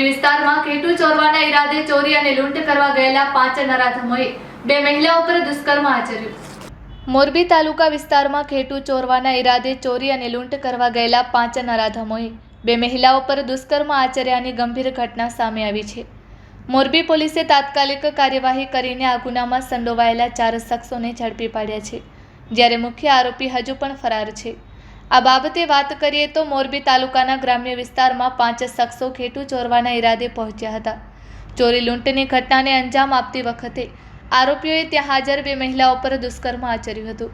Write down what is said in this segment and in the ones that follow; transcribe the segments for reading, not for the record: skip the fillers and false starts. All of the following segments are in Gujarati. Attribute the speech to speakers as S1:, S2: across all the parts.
S1: વિસ્તારમાં ઘેટું ચોરવાના ઈરાદે ચોરી અને લૂંટ કરવા ગયેલા 5 નરાધમોએ 2 મહિલાઓ પર દુષ્કર્મ આચર્યું। મોરબી તાલુકા વિસ્તારમાં ઘેટું ચોરવાના ઈરાદે ચોરી અને લૂંટ કરવા ગયેલા 5 નરાધમોએ 2 મહિલાઓ પર દુષ્કર્મ આચર્યાની ગંભીર ઘટના સામે આવી છે। મોરબી પોલીસે તાત્કાલિક કાર્યવાહી કરીને આ ગુનામાં સંડોવાયેલા 4 શખ્સોને ઝડપી પાડ્યા છે, જ્યારે મુખ્ય આરોપી હજુ પણ ફરાર છે। આ બાબતે વાત કરીએ તો મોરબી તાલુકાના ગ્રામ્ય વિસ્તારમાં 5 શખ્સો ઘેટું ચોરવાના ઈરાદે પહોંચ્યા હતા। ચોરી લૂંટની ઘટનાને અંજામ આપતી વખતે આરોપીઓએ ત્યાં હાજર 2 મહિલાઓ પર દુષ્કર્મ આચર્યું હતું।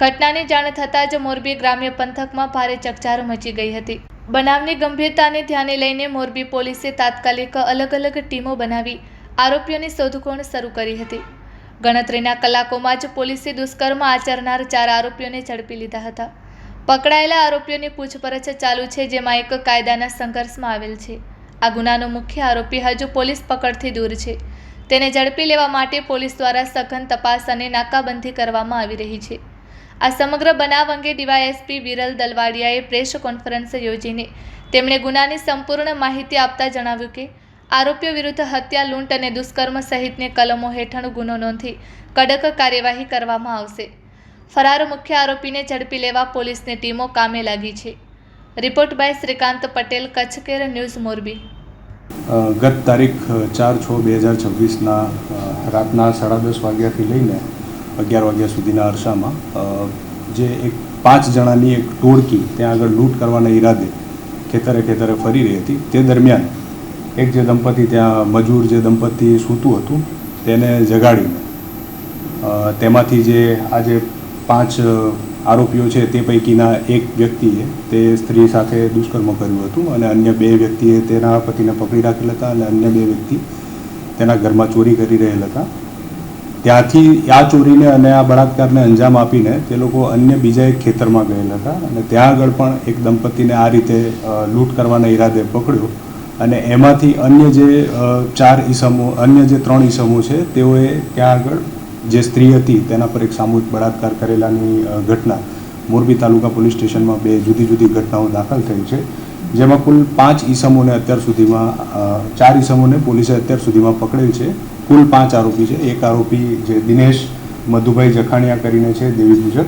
S1: ઘટનાની જાણ થતાં જ મોરબી ગ્રામ્ય પંથકમાં ભારે ચકચાર મચી ગઈ હતી। બનાવની ગંભીરતાને ધ્યાને લઈને મોરબી પોલીસે તાત્કાલિક અલગ અલગ ટીમો બનાવી આરોપીઓની શોધખોળ શરૂ કરી હતી। ગણતરીના કલાકોમાં જ પોલીસે દુષ્કર્મ આચરનાર 4 આરોપીઓને ઝડપી લીધા હતા। પકડાયેલા આરોપીઓની પૂછપરછ ચાલુ છે, જેમાં એક કાયદાના સંઘર્ષમાં આવેલ છે। આ ગુનાનો મુખ્ય આરોપી હજુ પોલીસ પકડથી દૂર છે। તેને ઝડપી લેવા માટે પોલીસ દ્વારા સઘન તપાસ અને નાકાબંધી કરવામાં આવી રહી છે। આ સમગ્ર બનાવ અંગે ડીવાયએસપી વિરલ દલવાડિયાએ પ્રેસ કોન્ફરન્સ યોજીને તેમણે ગુનાની સંપૂર્ણ માહિતી આપતા જણાવ્યું કે આરોપીઓ વિરુદ્ધ હત્યા, લૂંટ અને દુષ્કર્મ સહિતની કલમો હેઠળ ગુનો નોંધી કડક કાર્યવાહી કરવામાં આવશે। ફરાર મુખ્ય આરોપીને ઝડપી લેવા પોલીસની ટીમો કામે લાગી છે। Report by Shrikant Patel, Kutch care news, Morbi.
S2: ગત તારીખ 4/6/2026ના રાતના 10:30 વાગ્યાથી લઈને 11 વાગ્યા સુધીના અરસામાં જે એક 5 જણાની એક ટોળકી ત્યાં આગળ લૂંટ કરવાના ઈરાદે ખેતરે ફરી રહી હતી। તે દરમિયાન એક જે દંપતી ત્યાં મજૂર જે દંપતી સૂતું હતું તેને જગાડીને તેમાંથી જે આજે 5 આરોપીઓ છે તે પૈકીના એક વ્યક્તિએ તે સ્ત્રી સાથે દુષ્કર્મ કર્યું હતું અને અન્ય 2 વ્યક્તિએ તેના પતિને પકડી રાખેલ હતા અને અન્ય 2 વ્યક્તિ તેના ઘરમાં ચોરી કરી રહેલ હતા। ત્યાંથી આ ચોરીને અને આ બળાત્કારને અંજામ આપીને તે લોકો અન્ય બીજા એક ખેતરમાં ગયેલ હતા અને ત્યાં આગળ પણ એક દંપતીને આ રીતે લૂંટ કરવાના ઈરાદે પકડ્યો અને એમાંથી અન્ય જે 3 ઈસમો છે તેઓએ ત્યાં આગળ જે સ્ત્રી હતી તેના પર એક સામૂહિક બળાત્કાર કરેલાની ઘટના મોરબી તાલુકા પોલીસ સ્ટેશનમાં 2 જુદી જુદી ઘટનાઓ દાખલ થઈ છે, જેમાં કુલ 5 ઈસમોને અત્યાર સુધીમાં 4 ઈસમોને પોલીસે અત્યાર સુધીમાં પકડેલ છે। કુલ 5 આરોપી છે। એક આરોપી જે દિનેશ મધુભાઈ જખાણિયા કરીને છે દેવી ગુજર,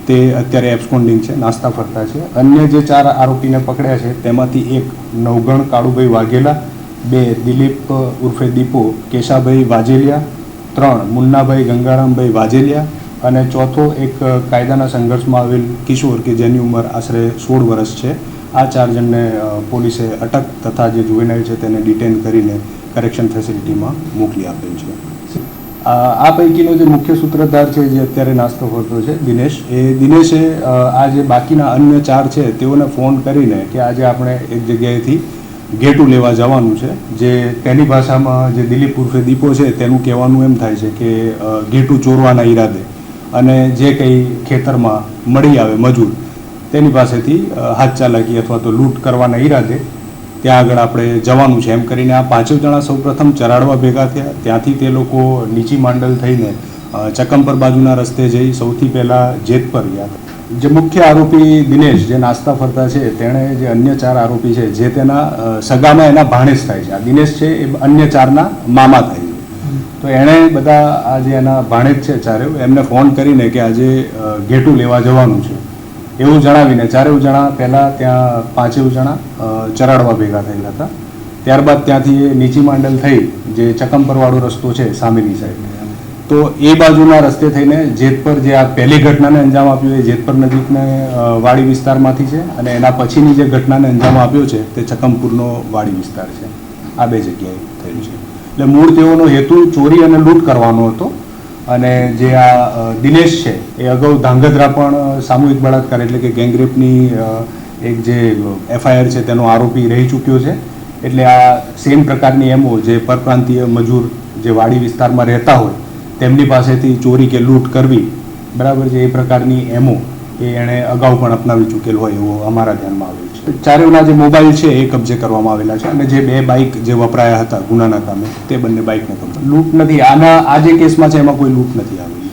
S2: તે અત્યારે એબ્સકોન્ડિંગ છે, નાસ્તા ફરતા છે। અન્ય જે 4 આરોપીને પકડ્યા છે તેમાંથી એક નવગણ કાળુભાઈ વાઘેલા, 2 દિલીપ ઉર્ફે દીપો કેશાભાઈ વાજેલિયા, 3 મુન્નાભાઈ ગંગારામભાઈ વાજેલિયા અને ચોથો એક કાયદાના સંઘર્ષમાં આવેલ કિશોર કે જેની ઉંમર આશરે 16 વર્ષ છે। આ 4 જણને પોલીસે અટક તથા જે જુવેનાઇલ છે તેને ડિટેન કરીને કરેક્શન ફેસિલિટીમાં મોકલી આપેલ છે। આ પૈકીનો જે મુખ્ય સૂત્રધાર છે જે અત્યારે નાસ્તો ફરતો છે દિનેશે આ જે બાકીના અન્ય 4 છે તેઓને ફોન કરીને કે આજે આપણે એક જગ્યાએથી ઘેટું લેવા જવાનું છે, જે તેની ભાષામાં જે દિલીપ ઉર્ફે દીપો છે તેનું કહેવાનું એમ થાય છે કે ઘેટું ચોરવાના ઈરાદે અને જે કંઈ ખેતરમાં મળી આવે મજૂર તેની પાસેથી હાથ ચાલાકી અથવા તો લૂંટ કરવાના ઈરાદે ત્યાં આગળ આપણે જવાનું છે એમ કરીને આ 5 જણા સૌપ્રથમ ચરાડવા ભેગા થયા। ત્યાંથી તે લોકો નીચી માંડલ થઈને ચકમપર બાજુના રસ્તે જઈ સૌથી પહેલાં જેતપર ગયા હતા। જે મુખ્ય આરોપી દિનેશ જે નાસ્તા ફરતા છે તેણે જે અન્ય 4 આરોપી છે જે તેના સગામાં એના ભાણેજ થાય છે, આ દિનેશ છે એ અન્ય 4ના મામા થાય છે, તો એણે બધા આ જે એના ભાણેજ છે 4 એમને ફોન કરીને કે આજે ઘેટું લેવા જવાનું છે એવું જણાવીને 4 જણા પહેલાં ત્યાં 5 જણા ચરાડવા ભેગા થયેલા હતા। ત્યારબાદ ત્યાંથી એ નીચી માંડલ થઈ જે ચકમપરવાળો રસ્તો છે સામેની સાઈડ, તો એ બાજુના રસ્તે થઈને જેતપર જે આ પહેલી ઘટનાને અંજામ આપ્યો એ જેતપર નજીકને વાડી વિસ્તારમાંથી છે અને એના પછીની જે ઘટનાને અંજામ આપ્યો છે તે ચકમપુરનો વાડી વિસ્તાર છે। આ 2 જગ્યાએ થયું છે। એટલે મૂળ તેઓનો હેતુ ચોરી અને લૂંટ કરવાનો હતો અને જે આ દિનેશ છે એ અગાઉ ધાંગધ્રા પણ સામૂહિક બળાત્કાર એટલે કે ગેંગરેપની એક જે FIR છે તેનો આરોપી રહી ચૂક્યો છે। એટલે આ સેમ પ્રકારની એમો જે પરપ્રાંતીય મજૂર જે વાડી વિસ્તારમાં રહેતા હોય તેમની પાસેથી ચોરી કે લૂંટ કરવી, બરાબર છે, એ પ્રકારની એમો એ એણે અગાઉ પણ અપનાવી ચૂકેલ હોય એવો અમારા ધ્યાનમાં આવેલ છે। 4ના જે મોબાઈલ છે એ કબજે કરવામાં આવેલા છે અને જે 2 બાઇક જે વપરાયા હતા ગુનાના કામે તે બંને બાઇકને કબજે લૂંટ નથી, આ જે કેસમાં છે એમાં કોઈ લૂંટ નથી આવેલી।